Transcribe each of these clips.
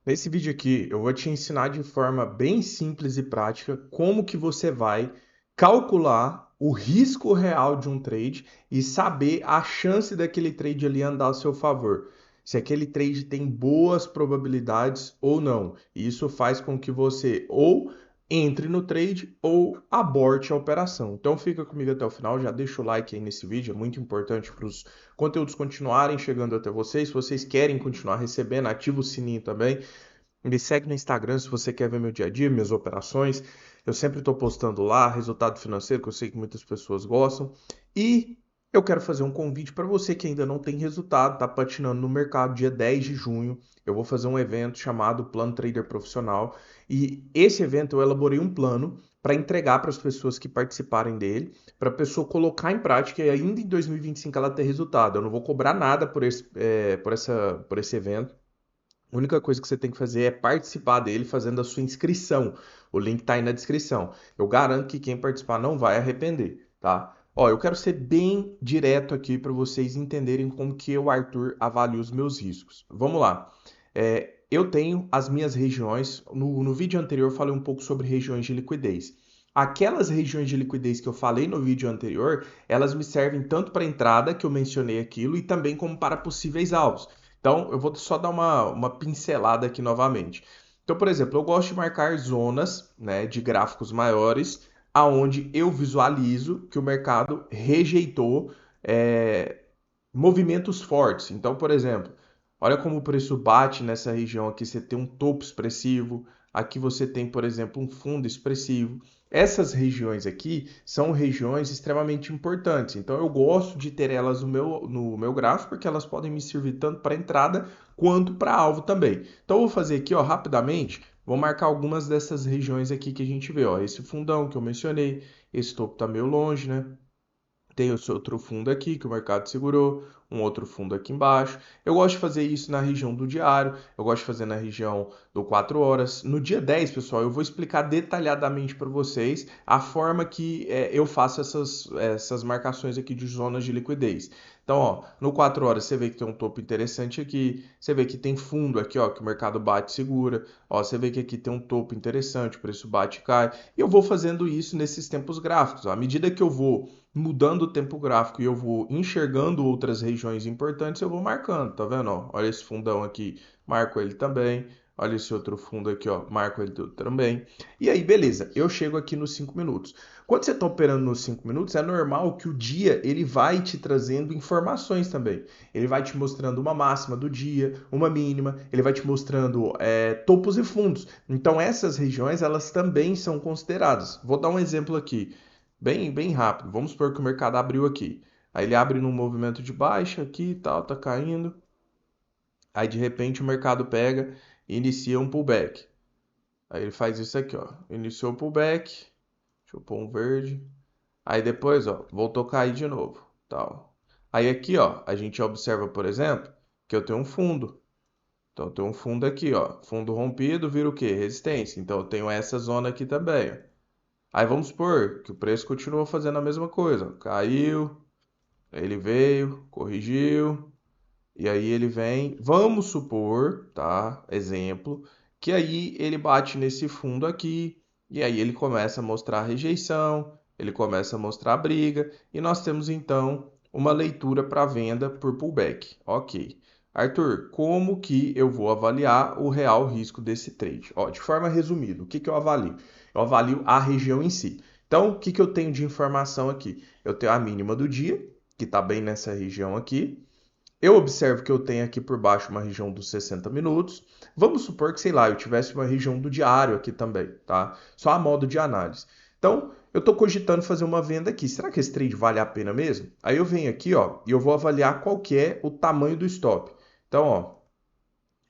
Nesse vídeo aqui, eu vou te ensinar de forma bem simples e prática como que você vai calcular o risco real de um trade e saber a chance daquele trade ali andar a seu favor. Se aquele trade tem boas probabilidades ou não. E isso faz com que você ou entre no trade ou aborte a operação. Então fica comigo até o final, já deixa o like aí nesse vídeo, é muito importante para os conteúdos continuarem chegando até vocês. Se vocês querem continuar recebendo, ativa o sininho também. Me segue no Instagram se você quer ver meu dia a dia, minhas operações. Eu sempre estou postando lá, resultado financeiro, que eu sei que muitas pessoas gostam. E eu quero fazer um convite para você que ainda não tem resultado, está patinando no mercado, dia 10 de junho. Eu vou fazer um evento chamado Plano Trader Profissional. E esse evento eu elaborei um plano para entregar para as pessoas que participarem dele, para a pessoa colocar em prática e ainda em 2025 ela ter resultado. Eu não vou cobrar nada por esse evento. A única coisa que você tem que fazer é participar dele fazendo a sua inscrição. O link está aí na descrição. Eu garanto que quem participar não vai arrepender, tá? Ó, eu quero ser bem direto aqui para vocês entenderem como que eu, Arthur, avalio os meus riscos. Vamos lá. Eu tenho as minhas regiões. No vídeo anterior eu falei um pouco sobre regiões de liquidez. Aquelas regiões de liquidez que eu falei no vídeo anterior, elas me servem tanto para entrada, que eu mencionei aquilo, e também como para possíveis alvos. Então, eu vou só dar uma pincelada aqui novamente. Então, por exemplo, eu gosto de marcar zonas, né, de gráficos maiores, aonde eu visualizo que o mercado rejeitou é, movimentos fortes. Então, por exemplo, olha como o preço bate nessa região aqui, você tem um topo expressivo, aqui você tem, por exemplo, um fundo expressivo. Essas regiões aqui são regiões extremamente importantes, então eu gosto de ter elas no meu gráfico, porque elas podem me servir tanto para entrada quanto para alvo também. Então eu vou fazer aqui, ó, rapidamente, vou marcar algumas dessas regiões aqui que a gente vê, ó, esse fundão que eu mencionei, esse topo está meio longe, né? Tem o seu outro fundo aqui que o mercado segurou, um outro fundo aqui embaixo. Eu gosto de fazer isso na região do diário, eu gosto de fazer na região do 4 horas. No dia 10, pessoal, eu vou explicar detalhadamente para vocês a forma que eu faço essas marcações aqui de zonas de liquidez. Então, ó, no 4 horas você vê que tem um topo interessante aqui, você vê que tem fundo aqui, ó, que o mercado bate e segura, ó, você vê que aqui tem um topo interessante, o preço bate e cai. E eu vou fazendo isso nesses tempos gráficos. Ó. À medida que eu vou mudando o tempo gráfico e eu vou enxergando outras regiões importantes, eu vou marcando, tá vendo? Ó, olha esse fundão aqui, marco ele também. Olha esse outro fundo aqui, ó, marco ele também. E aí, beleza, eu chego aqui nos 5 minutos. Quando você está operando nos 5 minutos, é normal que o dia ele vai te trazendo informações também. Ele vai te mostrando uma máxima do dia, uma mínima, ele vai te mostrando topos e fundos. Então essas regiões elas também são consideradas. Vou dar um exemplo aqui bem rápido. Vamos supor que o mercado abriu aqui. Aí ele abre num movimento de baixa aqui e tal, tá caindo. Aí de repente o mercado pega e inicia um pullback. Aí ele faz isso aqui, ó. Iniciou o pullback. Deixa eu pôr um verde. Aí depois, ó, voltou a cair de novo, tal. Aí aqui, ó, a gente observa, por exemplo, que eu tenho um fundo. Então eu tenho um fundo aqui, ó. Fundo rompido vira o quê? Resistência. Então eu tenho essa zona aqui também, ó. Aí vamos supor que o preço continuou fazendo a mesma coisa. Caiu, ele veio, corrigiu, e aí ele vem. Vamos supor, tá? Exemplo, que aí ele bate nesse fundo aqui, e aí ele começa a mostrar rejeição, ele começa a mostrar briga, e nós temos então uma leitura para venda por pullback. Ok. Arthur, como que eu vou avaliar o real risco desse trade? Ó, de forma resumida, o que que eu avalio? Eu avalio a região em si. Então, o que que eu tenho de informação aqui? Eu tenho a mínima do dia, que está bem nessa região aqui. Eu observo que eu tenho aqui por baixo uma região dos 60 minutos. Vamos supor que, sei lá, eu tivesse uma região do diário aqui também, tá? Só a modo de análise. Então, eu estou cogitando fazer uma venda aqui. Será que esse trade vale a pena mesmo? Aí eu venho aqui, ó, e eu vou avaliar qual que é o tamanho do stop. Então, ó,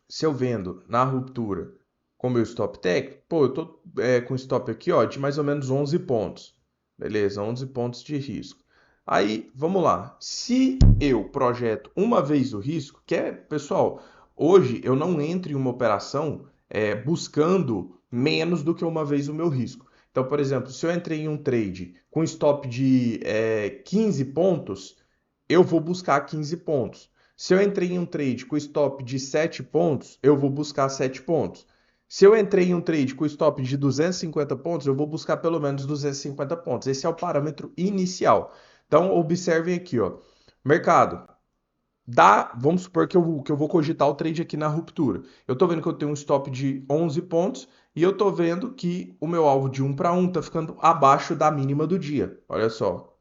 se eu vendo na ruptura com meu stop técnico, pô, eu tô com stop aqui, ó, de mais ou menos 11 pontos. Beleza, 11 pontos de risco. Aí, vamos lá. Se eu projeto uma vez o risco, que é, pessoal, hoje eu não entro em uma operação buscando menos do que uma vez o meu risco. Então, por exemplo, se eu entrei em um trade com stop de 15 pontos, eu vou buscar 15 pontos. Se eu entrei em um trade com stop de 7 pontos, eu vou buscar 7 pontos. Se eu entrei em um trade com stop de 250 pontos, eu vou buscar pelo menos 250 pontos. Esse é o parâmetro inicial. Então, observem aqui, ó. Mercado, vamos supor que eu vou cogitar o trade aqui na ruptura. Eu estou vendo que eu tenho um stop de 11 pontos e eu estou vendo que o meu alvo de 1 para 1 está ficando abaixo da mínima do dia. Olha só.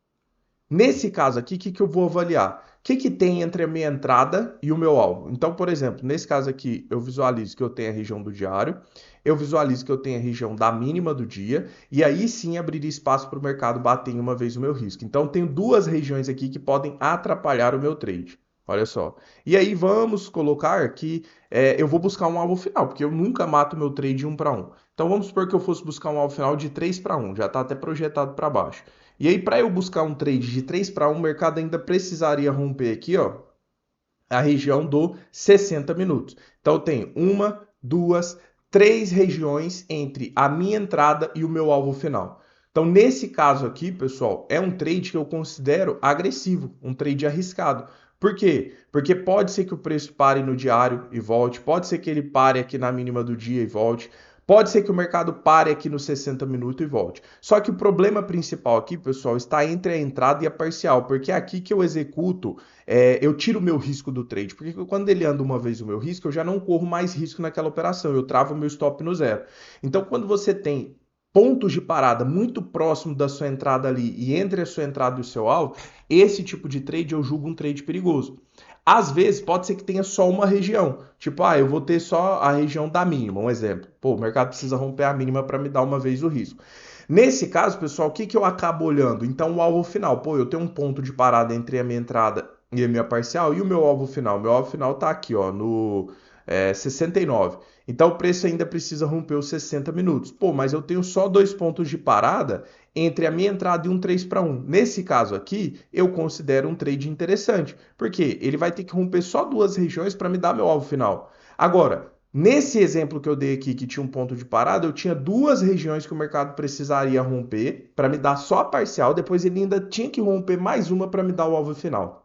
Nesse caso aqui, o que eu vou avaliar? O que tem entre a minha entrada e o meu alvo? Então, por exemplo, nesse caso aqui, eu visualizo que eu tenho a região do diário, eu visualizo que eu tenho a região da mínima do dia, e aí sim abriria espaço para o mercado bater em uma vez o meu risco. Então, eu tenho duas regiões aqui que podem atrapalhar o meu trade. Olha só. E aí vamos colocar que eu vou buscar um alvo final, porque eu nunca mato meu trade 1 para 1. Então vamos supor que eu fosse buscar um alvo final de 3 para 1, já está até projetado para baixo. E aí, para eu buscar um trade de 3 para 1, o mercado ainda precisaria romper aqui, ó, a região do 60 minutos. Então, eu tenho uma, duas, três regiões entre a minha entrada e o meu alvo final. Então, nesse caso aqui, pessoal, é um trade que eu considero agressivo, um trade arriscado. Por quê? Porque pode ser que o preço pare no diário e volte, pode ser que ele pare aqui na mínima do dia e volte, pode ser que o mercado pare aqui nos 60 minutos e volte. Só que o problema principal aqui, pessoal, está entre a entrada e a parcial, porque é aqui que eu executo, eu tiro o meu risco do trade. Porque quando ele anda uma vez o meu risco, eu já não corro mais risco naquela operação, eu travo o meu stop no zero. Então, quando você tem pontos de parada muito próximo da sua entrada ali e entre a sua entrada e o seu alvo, esse tipo de trade eu julgo um trade perigoso. Às vezes pode ser que tenha só uma região, tipo, eu vou ter só a região da mínima, um exemplo. Pô, o mercado precisa romper a mínima para me dar uma vez o risco. Nesse caso, pessoal, o que eu acabo olhando? Então, o alvo final, pô, eu tenho um ponto de parada entre a minha entrada e a minha parcial e o meu alvo final. Meu alvo final tá aqui, ó, no 69. Então, o preço ainda precisa romper os 60 minutos. Pô, mas eu tenho só 2 pontos de parada entre a minha entrada e um 3 para 1. Nesse caso aqui, eu considero um trade interessante, porque ele vai ter que romper só duas regiões para me dar meu alvo final. Agora, nesse exemplo que eu dei aqui, que tinha um ponto de parada, eu tinha duas regiões que o mercado precisaria romper para me dar só a parcial, depois ele ainda tinha que romper mais uma para me dar o alvo final.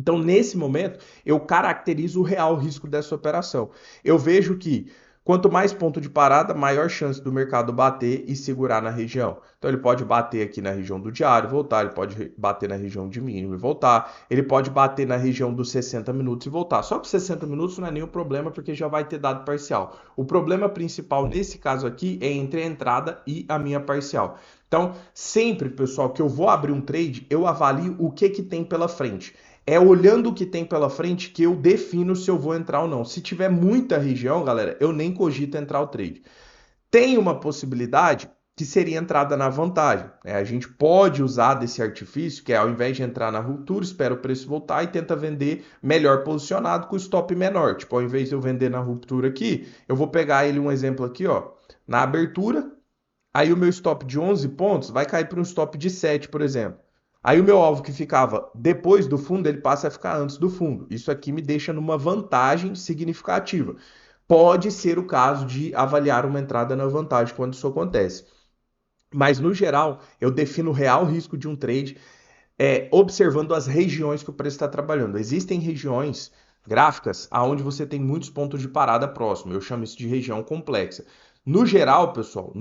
Então, nesse momento, eu caracterizo o real risco dessa operação. Eu vejo que quanto mais ponto de parada, maior chance do mercado bater e segurar na região. Então, ele pode bater aqui na região do diário, voltar, ele pode bater na região de mínimo e voltar, ele pode bater na região dos 60 minutos e voltar. Só que 60 minutos não é nenhum problema, porque já vai ter dado parcial. O problema principal nesse caso aqui é entre a entrada e a minha parcial. Então, sempre, pessoal, que eu vou abrir um trade, eu avalio o que tem pela frente. É olhando o que tem pela frente que eu defino se eu vou entrar ou não. Se tiver muita região, galera, eu nem cogito entrar o trade. Tem uma possibilidade que seria entrada na vantagem. A gente pode usar desse artifício, que é ao invés de entrar na ruptura, espera o preço voltar e tenta vender melhor posicionado com stop menor. Tipo, ao invés de eu vender na ruptura aqui, eu vou pegar ele um exemplo aqui, ó, na abertura, aí o meu stop de 11 pontos vai cair para um stop de 7, por exemplo. Aí o meu alvo que ficava depois do fundo, ele passa a ficar antes do fundo. Isso aqui me deixa numa vantagem significativa. Pode ser o caso de avaliar uma entrada na vantagem quando isso acontece. Mas, no geral, eu defino o real risco de um trade observando as regiões que o preço está trabalhando. Existem regiões gráficas onde você tem muitos pontos de parada próximo. Eu chamo isso de região complexa. No geral, pessoal,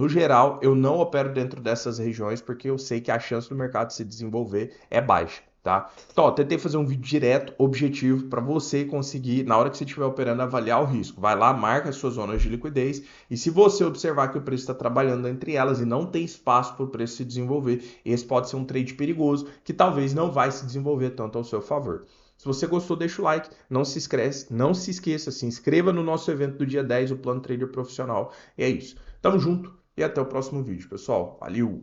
eu não opero dentro dessas regiões porque eu sei que a chance do mercado se desenvolver é baixa, tá? Então, ó, tentei fazer um vídeo direto, objetivo, para você conseguir, na hora que você estiver operando, avaliar o risco. Vai lá, marca as suas zonas de liquidez e se você observar que o preço está trabalhando entre elas e não tem espaço para o preço se desenvolver, esse pode ser um trade perigoso que talvez não vai se desenvolver tanto ao seu favor. Se você gostou, deixa o like, não se esqueça, se inscreva no nosso evento do dia 10, o Plano Trader Profissional. E é isso. Tamo junto e até o próximo vídeo, pessoal. Valeu!